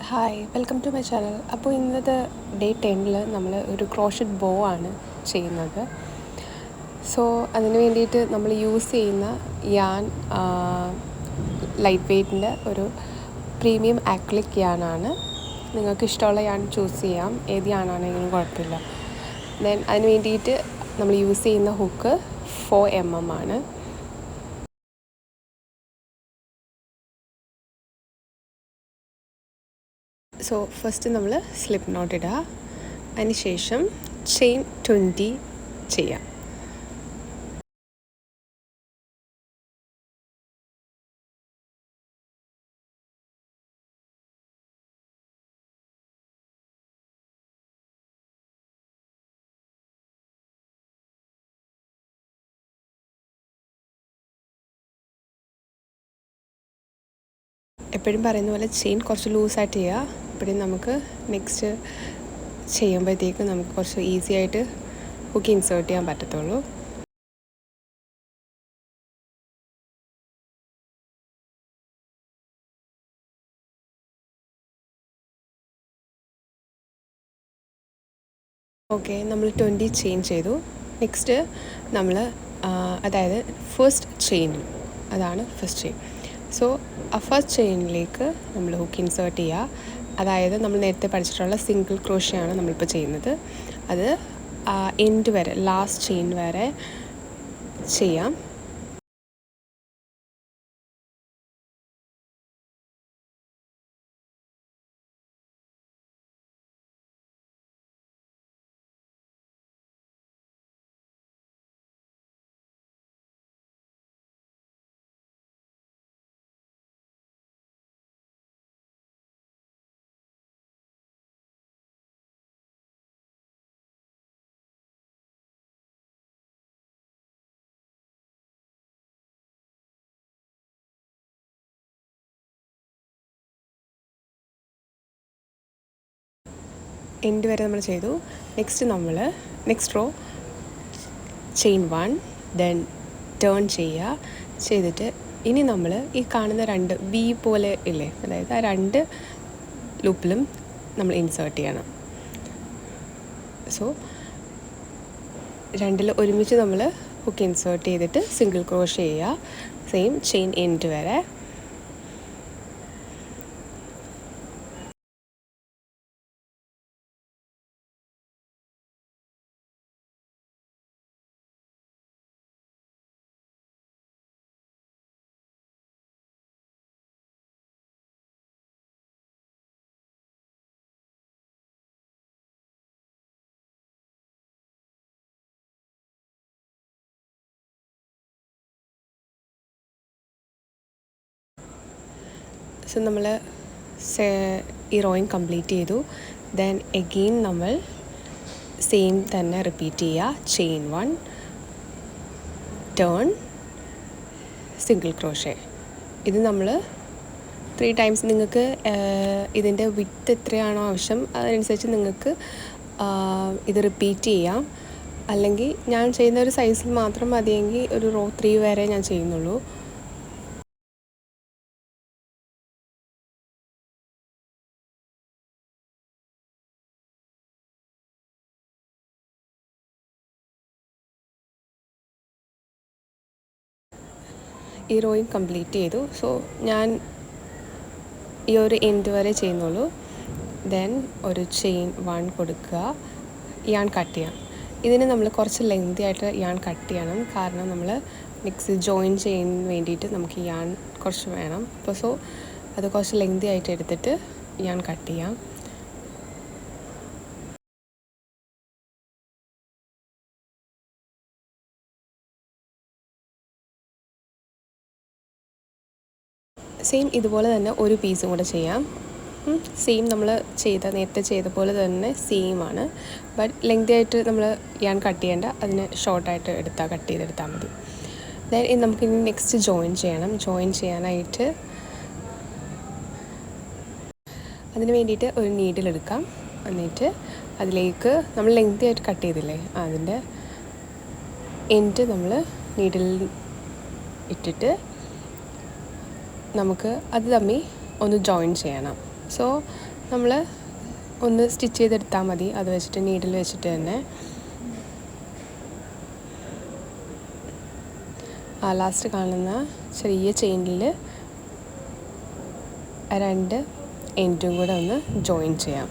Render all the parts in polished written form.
Hi welcome to my channel. അപ്പോൾ ഇന്നത്തെ day 10 നമ്മൾ ഒരു ക്രോഷറ്റ് ബോ ആണ് ചെയ്യുന്നത്. സോ അതിന് വേണ്ടിയിട്ട് നമ്മൾ യൂസ് ചെയ്യുന്ന യാൺ ലൈറ്റ് വെയ്റ്റിൻ്റെ ഒരു പ്രീമിയം ആക്രിലിക് യാണാണ്. നിങ്ങൾക്ക് ഇഷ്ടമുള്ള യാൺ ചൂസ് ചെയ്യാം, ഏത് യാണാണെങ്കിലും കുഴപ്പമില്ല. ദെൻ അതിന് വേണ്ടിയിട്ട് നമ്മൾ യൂസ് ചെയ്യുന്ന ഹുക്ക് 4mm ആണ്. സോ ഫസ്റ്റ് നമ്മൾ സ്ലിപ്പ് നോട്ട് ഇടുക, അതിന് ശേഷം ചെയിൻ 20 ചെയ്യാം. എപ്പോഴും പറയുന്ന പോലെ ചെയിൻ കുറച്ച് ലൂസായിട്ട് ചെയ്യുക. എപ്പോഴും നമുക്ക് നെക്സ്റ്റ് ചെയ്യുമ്പോഴത്തേക്ക് നമുക്ക് കുറച്ച് ഈസി ആയിട്ട് ഹുക്ക് ഇൻസേർട്ട് ചെയ്യാൻ പറ്റത്തുള്ളൂ. ഓക്കെ, നമ്മൾ 20 ചെയിൻ ചെയ്തു. നെക്സ്റ്റ് നമ്മൾ അതായത് ഫസ്റ്റ് ചെയിൻ, അതാണ് ഫസ്റ്റ് ചെയിൻ. സോ ആ ഫസ്റ്റ് ചെയിനിലേക്ക് നമ്മൾ ഹുക്ക് ഇൻസേർട്ട് ചെയ്യുക. അതായത് നമ്മൾ നേരത്തെ പഠിച്ചിട്ടുള്ള സിംഗിൾ ക്രോഷയാണ് നമ്മളിപ്പോൾ ചെയ്യുന്നത്. അത് എൻഡ് വരെ, ലാസ്റ്റ് ചെയിൻ വരെ ചെയ്യാം. എൻഡ് വരെ നമ്മൾ ചെയ്തു. Next raw chain 1, then turn ചെയ്യുക. ചെയ്തിട്ട് ഇനി നമ്മൾ ഈ കാണുന്ന രണ്ട് വി പോലെ ഇല്ലേ, അതായത് ആ രണ്ട് ലൂപ്പിലും നമ്മൾ ഇൻസേർട്ട് ചെയ്യണം. സോ രണ്ടിൽ ഒരുമിച്ച് നമ്മൾ ഹുക്ക് ഇൻസേർട്ട് ചെയ്തിട്ട് സിംഗിൾ ക്രോഷ് ചെയ്യുക, സെയിം ചെയിൻ എൻഡ് വരെ. സോ നമ്മൾ ഈ റോയിങ് കംപ്ലീറ്റ് ചെയ്തു. ദെൻ എഗെയിൻ നമ്മൾ സെയിം തന്നെ റിപ്പീറ്റ് ചെയ്യുക. Chain 1, turn, single crochet. ഇത് നമ്മൾ 3 times. നിങ്ങൾക്ക് ഇതിൻ്റെ വിഡ്ത്ത് എത്രയാണോ ആവശ്യം അതനുസരിച്ച് നിങ്ങൾക്ക് ഇത് റിപ്പീറ്റ് ചെയ്യാം. അല്ലെങ്കിൽ ഞാൻ ചെയ്യുന്ന ഒരു സൈസിൽ മാത്രം മതിയെങ്കിൽ ഒരു റോ 3 വരെ ഞാൻ ചെയ്യുന്നുള്ളൂ. ഈ റോയും കംപ്ലീറ്റ് ചെയ്തു. സോ ഞാൻ ഈ ഒരു എൻഡ് വരെ ചെയ്യുന്നുള്ളൂ. ദെൻ ഒരു ചെയിൻ 1 കൊടുക്കുക, യാൺ കട്ട് ചെയ്യാം. ഇതിന് നമ്മൾ കുറച്ച് ലെങ്തി ആയിട്ട് യാൺ കട്ട് ചെയ്യണം, കാരണം നമ്മൾ നെക്സ്റ്റ് ജോയിൻ ചെയ്യാൻ വേണ്ടിയിട്ട് നമുക്ക് യാൺ കുറച്ച് വേണം. അപ്പോൾ സോ അത് കുറച്ച് ലെങ്തി ആയിട്ട് എടുത്തിട്ട് യാൺ കട്ട് ചെയ്യാം. സെയിം ഇതുപോലെ തന്നെ ഒരു പീസും കൂടെ ചെയ്യാം. സെയിം നമ്മൾ നേരത്തെ ചെയ്ത പോലെ തന്നെ സെയിം ആണ്. ബട്ട് ലെങ്തി ആയിട്ട് നമ്മൾ യാൺ കട്ട് ചെയ്യേണ്ട, അതിന് ഷോർട്ടായിട്ട് കട്ട് ചെയ്തെടുത്താൽ മതി. ദെൻ നമുക്കിനി നെക്സ്റ്റ് ജോയിൻ ചെയ്യണം. ജോയിൻ ചെയ്യാനായിട്ട് അതിന് വേണ്ടിയിട്ട് ഒരു നീഡിൽ എടുക്കാം. എന്നിട്ട് അതിലേക്ക് നമ്മൾ ലെങ്തി ആയിട്ട് കട്ട് ചെയ്തില്ലേ, അതിൻ്റെ എൻഡ് നമ്മൾ നീഡിൽ ഇട്ടിട്ട് നമുക്ക് അത് തമ്മിൽ ഒന്ന് ജോയിൻ ചെയ്യണം. സോ നമ്മൾ ഒന്ന് സ്റ്റിച്ച് ചെയ്തെടുത്താൽ മതി. അത് വെച്ചിട്ട് നീഡിൽ വെച്ചിട്ട് തന്നെ. ലാസ്റ്റ് കാണുന്ന ചെറിയ ചെയിനിൽ 2 എൻഡും കൂടെ ഒന്ന് ജോയിൻ ചെയ്യാം.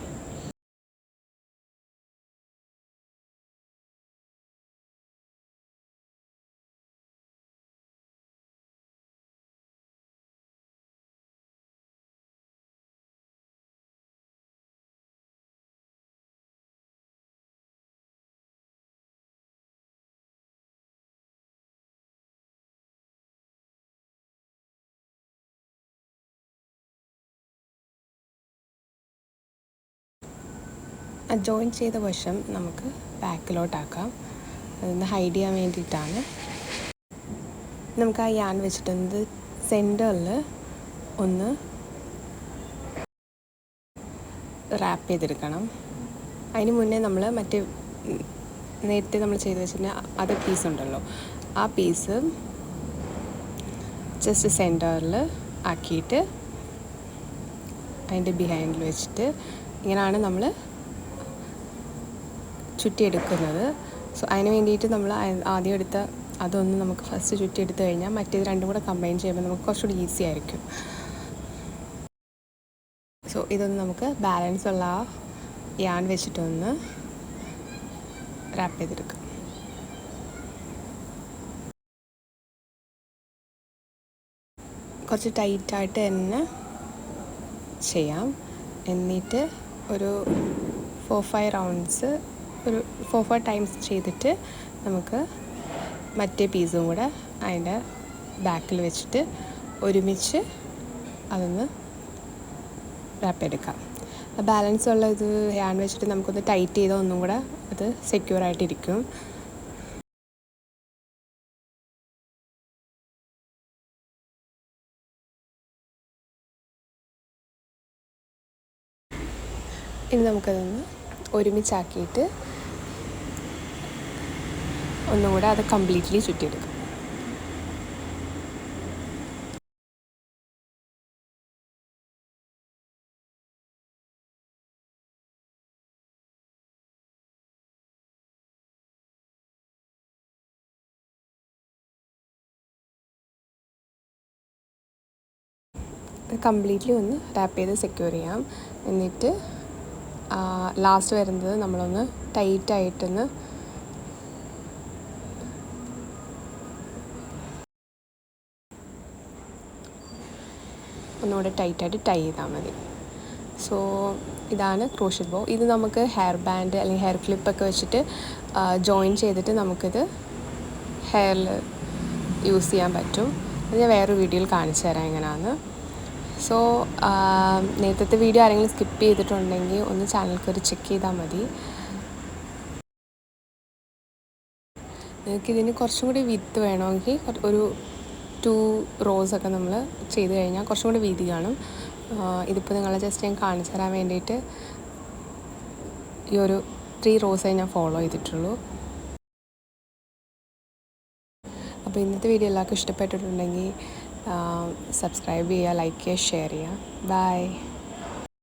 ജോയിൻ ചെയ്ത വശം നമുക്ക് ബാക്കിലോട്ടാക്കാം. അതൊന്ന് ഹൈഡ് ചെയ്യാൻ വേണ്ടിയിട്ടാണ്. നമുക്ക് ആ യാൺ വെച്ചിട്ടൊന്ന് സെൻറ്ററിൽ ഒന്ന് റാപ്പ് ചെയ്തെടുക്കണം. അതിന് മുന്നേ നമ്മൾ നേരത്തെ നമ്മൾ ചെയ്ത് വെച്ചിരുന്ന അത് പീസ് ഉണ്ടല്ലോ, ആ പീസ് ജസ്റ്റ് സെൻറ്ററിൽ ആക്കിയിട്ട് അതിൻ്റെ ബിഹൈൻഡിൽ വെച്ചിട്ട് ഇങ്ങനെയാണ് നമ്മൾ ചുറ്റിയെടുക്കുന്നത്. സോ അതിന് വേണ്ടിയിട്ട് നമ്മൾ ആദ്യം എടുത്ത അതൊന്ന് നമുക്ക് ഫസ്റ്റ് ചുറ്റിയെടുത്ത് കഴിഞ്ഞാൽ മറ്റേത് രണ്ടും കൂടെ കമ്പൈൻ ചെയ്യുമ്പോൾ നമുക്ക് കുറച്ചുകൂടി ഈസി ആയിരിക്കും. സോ ഇതൊന്ന് നമുക്ക് ബാലൻസ് ഉള്ള ആ യാൺ വെച്ചിട്ടൊന്ന് റാപ്പ് ചെയ്തെടുക്കാം. കുറച്ച് ടൈറ്റായിട്ട് തന്നെ ചെയ്യാം. എന്നിട്ട് ഒരു 4-5 റൗണ്ട്സ്, ഒരു 4-5 ടൈംസ് ചെയ്തിട്ട് നമുക്ക് മറ്റേ പീസും കൂടെ അതിൻ്റെ ബാക്കിൽ വെച്ചിട്ട് ഒരുമിച്ച് അതൊന്ന് റാപ്പ് ചെയ്തെടുക്കാം. ബാലൻസ് ഉള്ള ഇത് ഹാൻഡ് വെച്ചിട്ട് നമുക്കൊന്ന് ടൈറ്റ് ചെയ്താൽ ഒന്നും കൂടെ അത് സെക്യൂറായിട്ടിരിക്കും. ഇനി നമുക്കതൊന്ന് ഒരുമിച്ചാക്കിയിട്ട് ഒന്നും കൂടെ അത് കംപ്ലീറ്റ്ലി ചുറ്റിയെടുക്കാം. കംപ്ലീറ്റ്ലി ഒന്ന് റാപ്പ് ചെയ്ത് സെക്യൂർ ചെയ്യാം. എന്നിട്ട് ലാസ്റ്റ് വരുന്നത് നമ്മളൊന്ന് ടൈറ്റായിട്ടൊന്ന് ഒന്നുകൂടെ ടൈറ്റായിട്ട് ടൈ ചെയ്താൽ മതി. സോ ഇതാണ് ക്രോഷറ്റ് ബോ. ഇത് നമുക്ക് ഹെയർ ബാൻഡ് അല്ലെങ്കിൽ ഹെയർ ക്ലിപ്പൊക്കെ വെച്ചിട്ട് ജോയിൻ ചെയ്തിട്ട് നമുക്കിത് ഹെയറിൽ യൂസ് ചെയ്യാൻ പറ്റും. അത് ഞാൻ വേറൊരു വീഡിയോയിൽ കാണിച്ചു തരാം എങ്ങനെയാണെന്ന്. സോ നേരത്തെ വീഡിയോ ആരെങ്കിലും സ്കിപ്പ് ചെയ്തിട്ടുണ്ടെങ്കിൽ ഒന്ന് ചാനൽ കയറി ചെക്ക് ചെയ്താൽ മതി. നിങ്ങൾക്കിതിന് കുറച്ചും കൂടി വിത്ത് വേണമെങ്കിൽ ഒരു 2 റോസൊക്കെ നമ്മൾ ചെയ്ത് കഴിഞ്ഞാൽ കുറച്ചും കൂടി വീതി കാണും. ഇതിപ്പോൾ നിങ്ങളെ ജസ്റ്റ് ഞാൻ കാണിച്ചു തരാൻ വേണ്ടിയിട്ട് ഈ ഒരു 3 റോസേ ഞാൻ ഫോളോ ചെയ്തിട്ടുള്ളൂ. അപ്പോൾ ഇന്നത്തെ വീഡിയോ എല്ലാവർക്കും ഇഷ്ടപ്പെട്ടിട്ടുണ്ടെങ്കിൽ സബ്സ്ക്രൈബ് ചെയ്യുക, ലൈക്ക് ചെയ്യുക, ഷെയർ ചെയ്യുക. ബൈ.